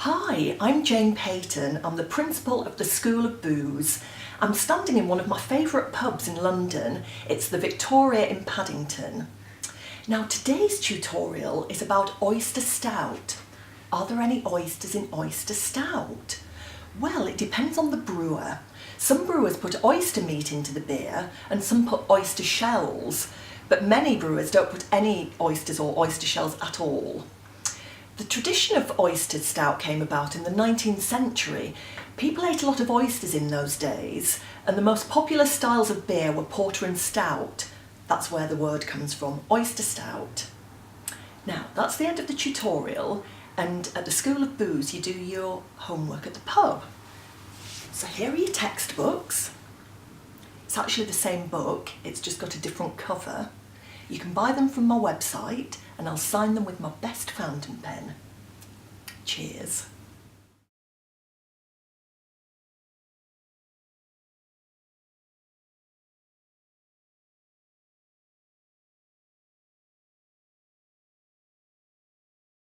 Hi, I'm Jane Peyton. I'm the principal of the School of Booze. I'm standing in one of my favourite pubs in London. It's the Victoria in Paddington. Now today's tutorial is about Oyster Stout. Are there any oysters in Oyster Stout? Well, it depends on the brewer. Some brewers put oyster meat into the beer and some put oyster shells, but many brewers don't put any oysters or oyster shells at all. The tradition of oyster stout came about in the 19th century. People ate a lot of oysters in those days, and the most popular styles of beer were porter and stout. That's where the word comes from, oyster stout. Now, that's the end of the tutorial, and at the School of Booze you do your homework at the pub. So here are your textbooks. It's actually the same book, it's just got a different cover. You can buy them from my website and I'll sign them with my best fountain pen. Cheers.